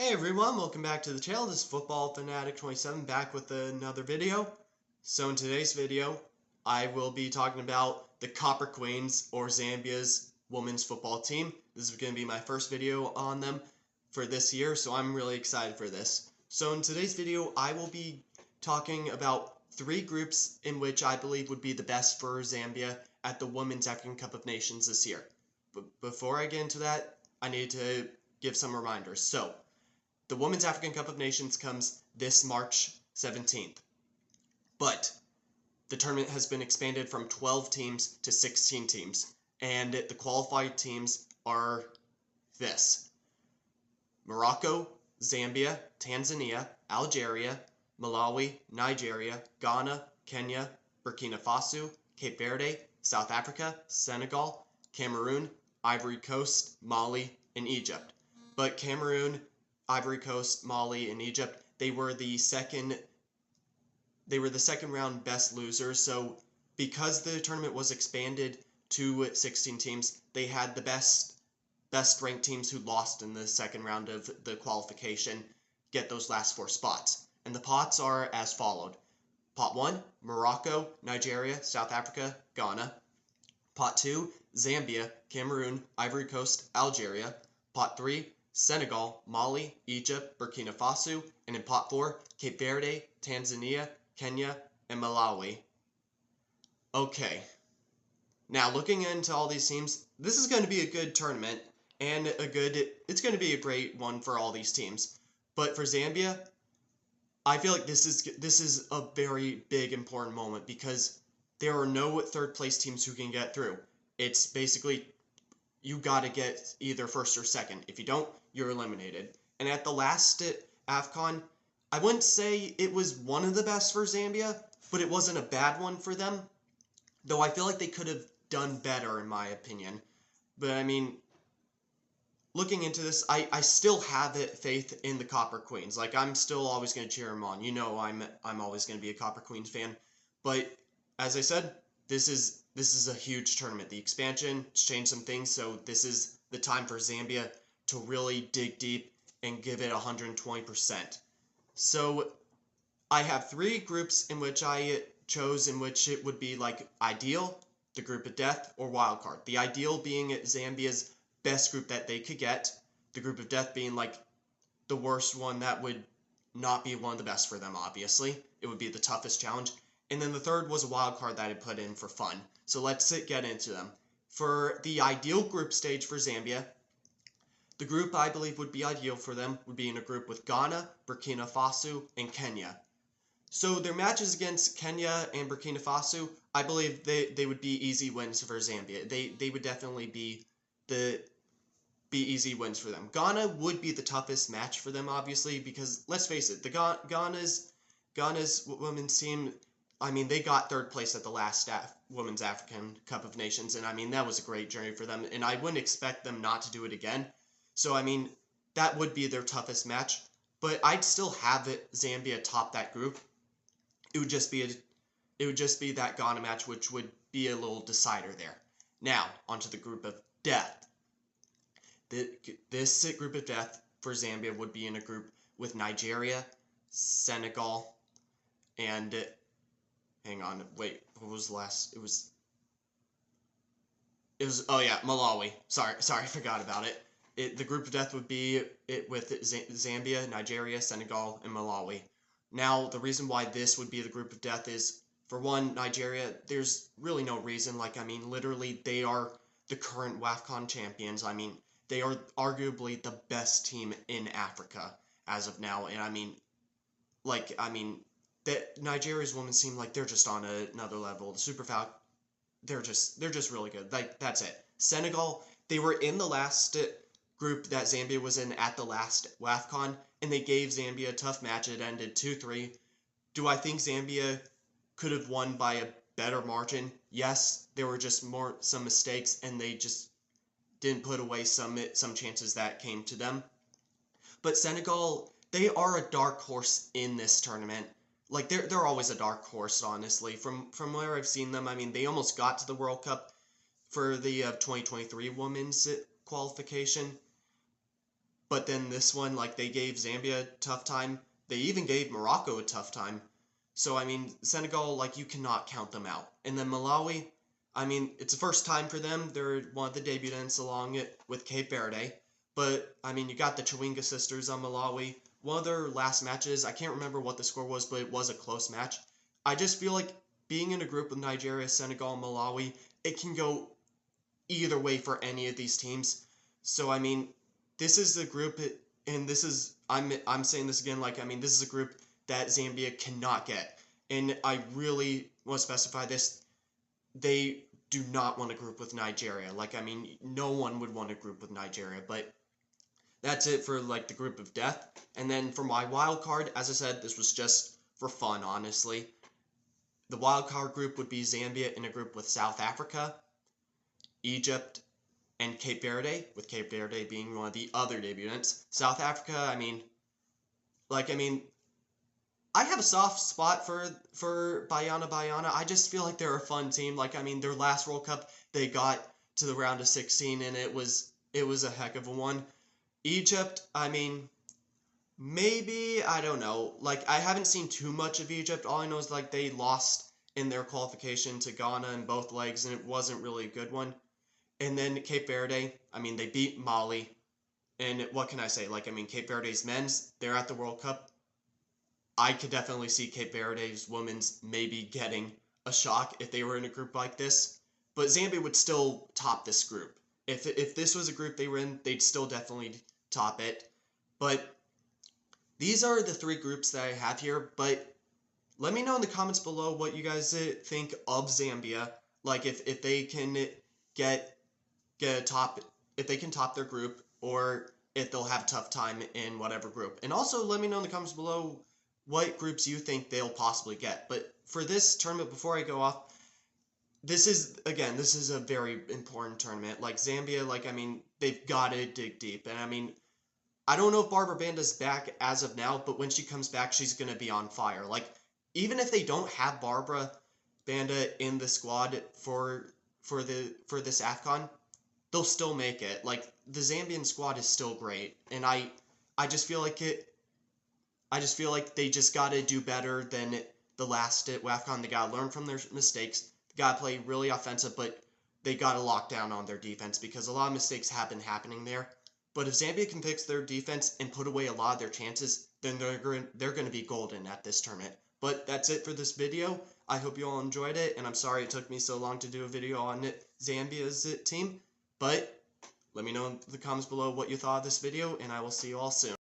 Hey everyone, welcome back to the channel. This is Football Fanatic 27 back with another video. So in today's video, I will be talking about the Copper Queens, or Zambia's women's football team. This is going to be my first video on them for this year, so I'm really excited for this. So in today's video, I will be talking about 3 groups in which I believe would be the best for Zambia at the Women's African Cup of Nations this year. But before I get into that, I need to give some reminders. So, the Women's African Cup of Nations comes this March 17th, but the tournament has been expanded from 12 teams to 16 teams, and the qualified teams are this: Morocco, Zambia, Tanzania, Algeria, Malawi, Nigeria, Ghana, Kenya, Burkina Faso, Cape Verde, South Africa, Senegal, Cameroon, Ivory Coast, Mali, and Egypt. But Cameroon, Ivory Coast, Mali, and Egypt, they were the second round best losers. So because the tournament was expanded to 16 teams, they had the best ranked teams who lost in the second round of the qualification get those last 4 spots. And the pots are as followed: Pot 1, Morocco, Nigeria, South Africa, Ghana. Pot 2, Zambia, Cameroon, Ivory Coast, Algeria. Pot 3, Senegal, Mali, Egypt, Burkina Faso, and in Pot 4, Cape Verde, Tanzania, Kenya, and Malawi. Okay, now looking into all these teams, this is going to be a good tournament, and it's going to be a great one for all these teams. But for Zambia, I feel like this is a very big important moment, because there are no third place teams who can get through. It's basically, you got to get either first or second. If you don't, you're eliminated. And at the last AFCON, I wouldn't say it was one of the best for Zambia, but it wasn't a bad one for them. Though I feel like they could have done better, in my opinion. But I mean, looking into this, I still have faith in the Copper Queens. Like, I'm still always going to cheer them on. You know, I'm always going to be a Copper Queens fan. But as I said, this is a huge tournament. The expansion changed some things, so this is the time for Zambia to really dig deep and give it 120%. So I have 3 groups in which I chose, in which it would be like ideal, the group of death, or wild card. The ideal being Zambia's best group that they could get, the group of death being like the worst one that would not be one of the best for them, obviously. It would be the toughest challenge. And then the third was a wild card that I put in for fun. So let's get into them. For the ideal group stage for Zambia, the group I believe would be ideal for them would be in a group with Ghana, Burkina Faso, and Kenya. So their matches against Kenya and Burkina Faso, I believe they would be easy wins for Zambia. They would definitely be easy wins for them. Ghana would be the toughest match for them, obviously, because let's face it, the Ghana's women's team, I mean, they got 3rd place at the last Women's African Cup of Nations, and I mean, that was a great journey for them, and I wouldn't expect them not to do it again. So, I mean, that would be their toughest match, but I'd still have Zambia top that group. It would just be that Ghana match, which would be a little decider there. Now, onto the group of death. This group of death for Zambia would be in a group with Nigeria, Senegal, and hang on, wait, what was the last? It was oh yeah, Malawi. Sorry, I forgot about it. The group of death would be with Zambia, Nigeria, Senegal, and Malawi. Now, the reason why this would be the group of death is, for one, Nigeria, there's really no reason. Like, I mean, literally, they are the current WAFCON champions. I mean, they are arguably the best team in Africa as of now. And I mean, that Nigeria's women's team, like, they're just on another level. The Super Falcons, they're just really good. Like, that's it. Senegal, they were in the last group that Zambia was in at the last WAFCON, and they gave Zambia a tough match. It ended 2-3. Do I think Zambia could have won by a better margin? Yes, there were just some mistakes, and they just didn't put away some chances that came to them. But Senegal, they are a dark horse in this tournament. Like, they're always a dark horse, honestly. From where I've seen them, I mean, they almost got to the World Cup for the 2023 women's qualification. but then this one, like, they gave Zambia a tough time. They even gave Morocco a tough time. So, I mean, Senegal, like, you cannot count them out. And then Malawi, I mean, it's the first time for them. They're one of the debutants along it with Cape Verde. But, I mean, you got the Chawinga sisters on Malawi. One of their last matches, I can't remember what the score was, but it was a close match. I just feel like being in a group with Nigeria, Senegal, and Malawi, it can go either way for any of these teams. So, I mean, this is the group, and this is, I'm saying this again, like, I mean, this is a group that Zambia cannot get. And I really want to specify this. They do not want a group with Nigeria. Like, I mean, no one would want a group with Nigeria, but that's it for, like, the group of death. And then for my wild card, as I said, this was just for fun, honestly. The wild card group would be Zambia in a group with South Africa, Egypt, and Cape Verde, with Cape Verde being one of the other debutants. South Africa, I mean, I have a soft spot for Bayana. I just feel like they're a fun team. Like, I mean, their last World Cup, they got to the round of 16, and it was a heck of a one. Egypt, I mean, maybe, I don't know. Like, I haven't seen too much of Egypt. All I know is, like, they lost in their qualification to Ghana in both legs, and it wasn't really a good one. And then Cape Verde, I mean, they beat Mali. And what can I say? Like, I mean, Cape Verde's men's, they're at the World Cup. I could definitely see Cape Verde's women's maybe getting a shock if they were in a group like this. But Zambia would still top this group. If this was a group they were in, they'd still definitely top it. But these are the three groups that I have here. But let me know in the comments below what you guys think of Zambia. Like, if they can get a top, if they can top their group, or if they'll have a tough time in whatever group. And also let me know in the comments below what groups you think they'll possibly get. But for this tournament, before I go off, this is a very important tournament. Like, Zambia, like, I mean, they've got to dig deep. And I mean, I don't know if Barbara Banda's back as of now, but when she comes back, she's going to be on fire. Like, even if they don't have Barbara Banda in the squad for this AFCON, they'll still make it. Like, the Zambian squad is still great, and I just feel like they just got to do better than the last at AFCON. They got to learn from their mistakes. They got to play really offensive, but they got to lock down on their defense, because a lot of mistakes have been happening there. But if Zambia can fix their defense and put away a lot of their chances, then they're going to be golden at this tournament. But that's it for this video. I hope you all enjoyed it, and I'm sorry it took me so long to do a video on Zambia's team. But let me know in the comments below what you thought of this video, and I will see you all soon.